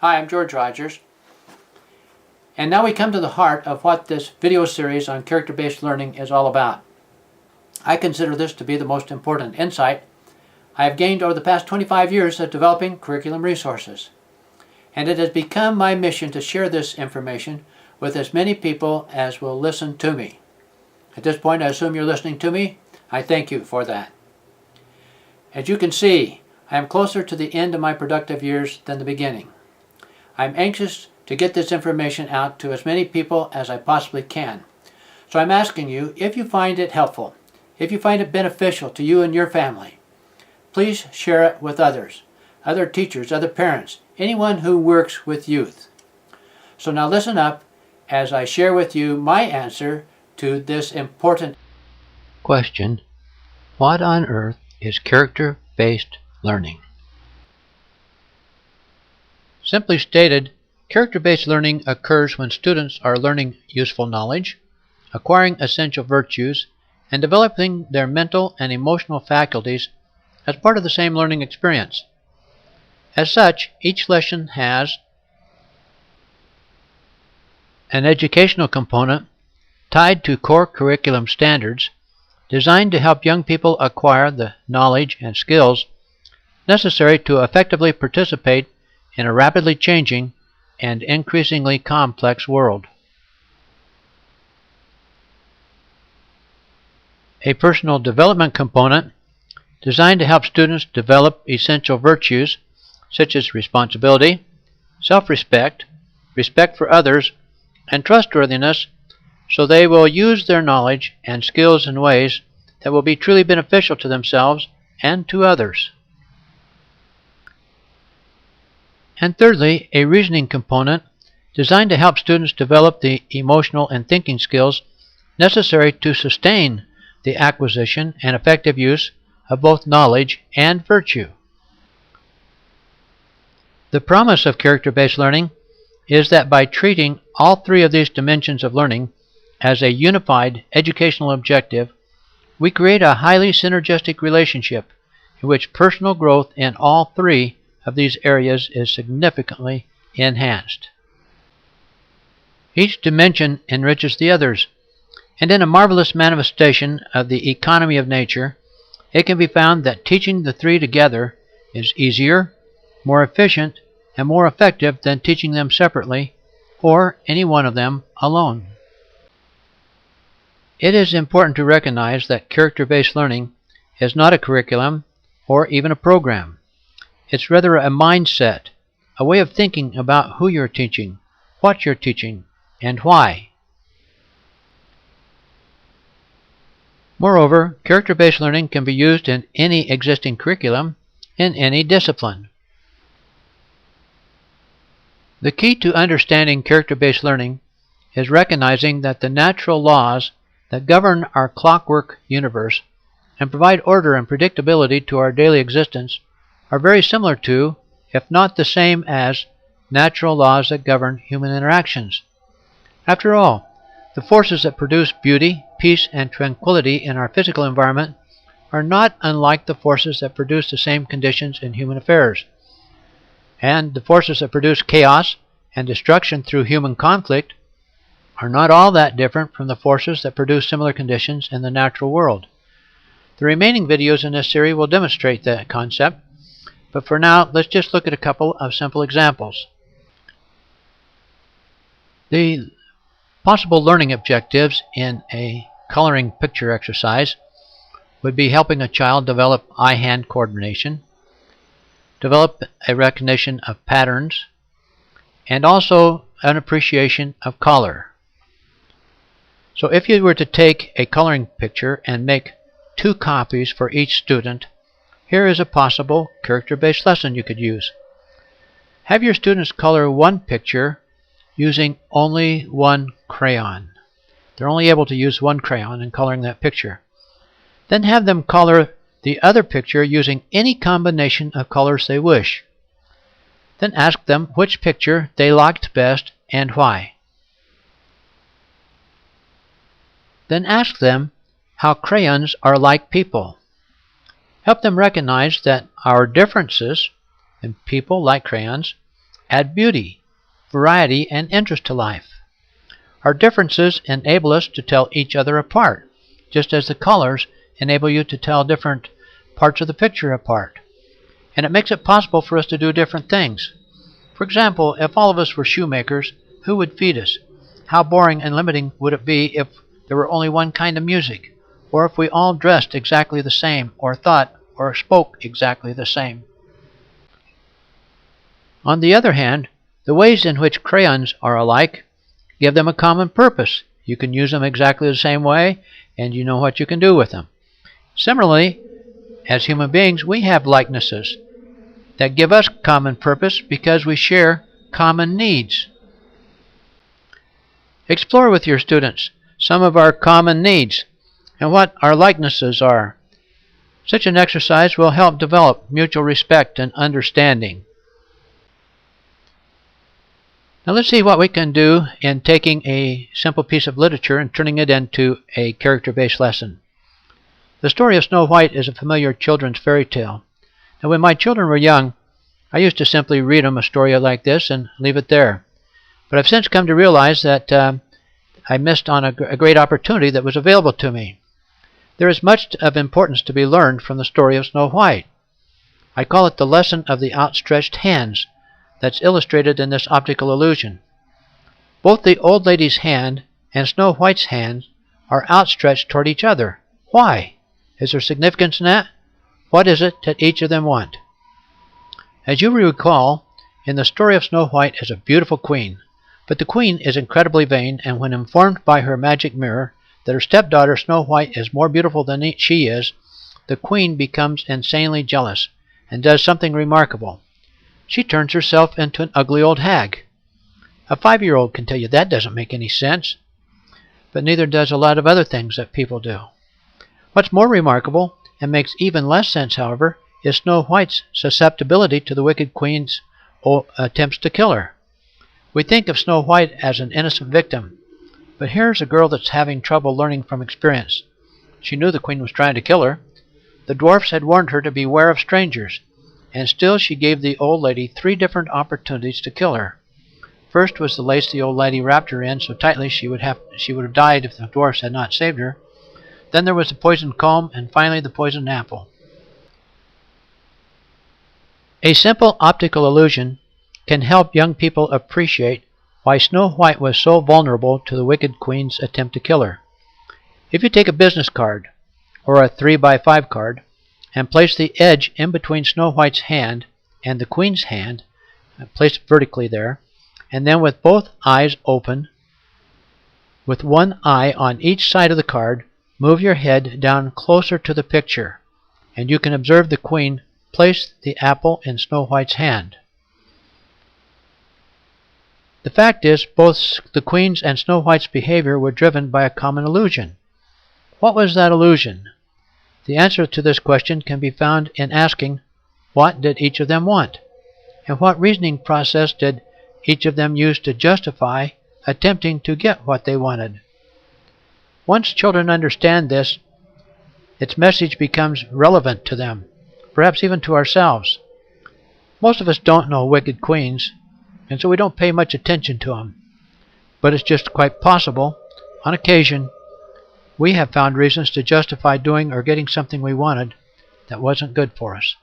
Hi, I'm George Rogers. And now we come to the heart of what this video series on character-based learning is all about. I consider this to be the most important insight I have gained over the past 25 years of developing curriculum resources. And it has become my mission to share this information with as many people as will listen to me. At this point, I assume you're listening to me. I thank you for that. As you can see, I am closer to the end of my productive years than the beginning. I'm anxious to get this information out to as many people as I possibly can. So I'm asking you, if you find it helpful, if you find it beneficial to you and your family, please share it with others, other teachers, other parents, anyone who works with youth. So now listen up as I share with you my answer to this important question: what on earth is character-based learning? Simply stated, character-based learning occurs when students are learning useful knowledge, acquiring essential virtues, and developing their mental and emotional faculties as part of the same learning experience. As such, each lesson has an educational component tied to core curriculum standards designed to help young people acquire the knowledge and skills necessary to effectively participate in a rapidly changing and increasingly complex world. A personal development component designed to help students develop essential virtues such as responsibility, self-respect, respect for others, and trustworthiness, so they will use their knowledge and skills in ways that will be truly beneficial to themselves and to others. And thirdly, a reasoning component designed to help students develop the emotional and thinking skills necessary to sustain the acquisition and effective use of both knowledge and virtue. The promise of character-based learning is that by treating all three of these dimensions of learning as a unified educational objective, we create a highly synergistic relationship in which personal growth in all three of these areas is significantly enhanced. Each dimension enriches the others, and in a marvelous manifestation of the economy of nature, it can be found that teaching the three together is easier, more efficient, and more effective than teaching them separately or any one of them alone. It is important to recognize that character-based learning is not a curriculum or even a program. It's rather a mindset, a way of thinking about who you're teaching, what you're teaching, and why. Moreover, character-based learning can be used in any existing curriculum, in any discipline. The key to understanding character-based learning is recognizing that the natural laws that govern our clockwork universe and provide order and predictability to our daily existence are very similar to, if not the same as, natural laws that govern human interactions. After all, the forces that produce beauty, peace, and tranquility in our physical environment are not unlike the forces that produce the same conditions in human affairs. And the forces that produce chaos and destruction through human conflict are not all that different from the forces that produce similar conditions in the natural world. The remaining videos in this series will demonstrate that concept, but for now, let's just look at a couple of simple examples. The possible learning objectives in a coloring picture exercise would be helping a child develop eye-hand coordination, develop a recognition of patterns, and also an appreciation of color. So if you were to take a coloring picture and make 2 copies for each student, here is a possible character-based lesson you could use. Have your students color one picture using only one crayon. They're only able to use one crayon in coloring that picture. Then have them color the other picture using any combination of colors they wish. Then ask them which picture they liked best and why. Then ask them how crayons are like people. Help them recognize that our differences in people like crayons add beauty, variety, and interest to life. Our differences enable us to tell each other apart, just as the colors enable you to tell different parts of the picture apart. And it makes it possible for us to do different things. For example, if all of us were shoemakers, who would feed us? How boring and limiting would it be if there were only one kind of music, or if we all dressed exactly the same, or thought or spoke exactly the same? On the other hand, the ways in which crayons are alike give them a common purpose. You can use them exactly the same way, and you know what you can do with them. Similarly, as human beings, we have likenesses that give us common purpose because we share common needs. Explore with your students some of our common needs and what our likenesses are. Such an exercise will help develop mutual respect and understanding. Now let's see what we can do in taking a simple piece of literature and turning it into a character-based lesson. The story of Snow White is a familiar children's fairy tale. Now when my children were young, I used to simply read them a story like this and leave it there. But I've since come to realize that I missed on a great opportunity that was available to me. There is much of importance to be learned from the story of Snow White. I call it the lesson of the outstretched hands that's illustrated in this optical illusion. Both the old lady's hand and Snow White's hand are outstretched toward each other. Why? Is there significance in that? What is it that each of them want? As you recall, in the story of Snow White is a beautiful queen, but the queen is incredibly vain, and when informed by her magic mirror that her stepdaughter Snow White is more beautiful than she is, the queen becomes insanely jealous and does something remarkable. She turns herself into an ugly old hag. A 5-year-old can tell you that doesn't make any sense, but neither does a lot of other things that people do. What's more remarkable, and makes even less sense, however, is Snow White's susceptibility to the wicked queen's attempts to kill her. We think of Snow White as an innocent victim, but here's a girl that's having trouble learning from experience. She knew the queen was trying to kill her. The dwarfs had warned her to beware of strangers, and still she gave the old lady 3 different opportunities to kill her. First was the lace the old lady wrapped her in so tightly she would have died if the dwarfs had not saved her. Then there was the poisoned comb, and finally the poisoned apple. A simple optical illusion can help young people appreciate why Snow White was so vulnerable to the wicked queen's attempt to kill her. If you take a business card, or a 3x5 card, and place the edge in between Snow White's hand and the queen's hand, place it vertically there, and then with both eyes open, with one eye on each side of the card, move your head down closer to the picture, and you can observe the queen place the apple in Snow White's hand. The fact is, both the queen's and Snow White's behavior were driven by a common illusion. What was that illusion? The answer to this question can be found in asking, what did each of them want? And what reasoning process did each of them use to justify attempting to get what they wanted? Once children understand this, its message becomes relevant to them, perhaps even to ourselves. Most of us don't know wicked queens, and so we don't pay much attention to them. But it's just quite possible, on occasion, we have found reasons to justify doing or getting something we wanted that wasn't good for us.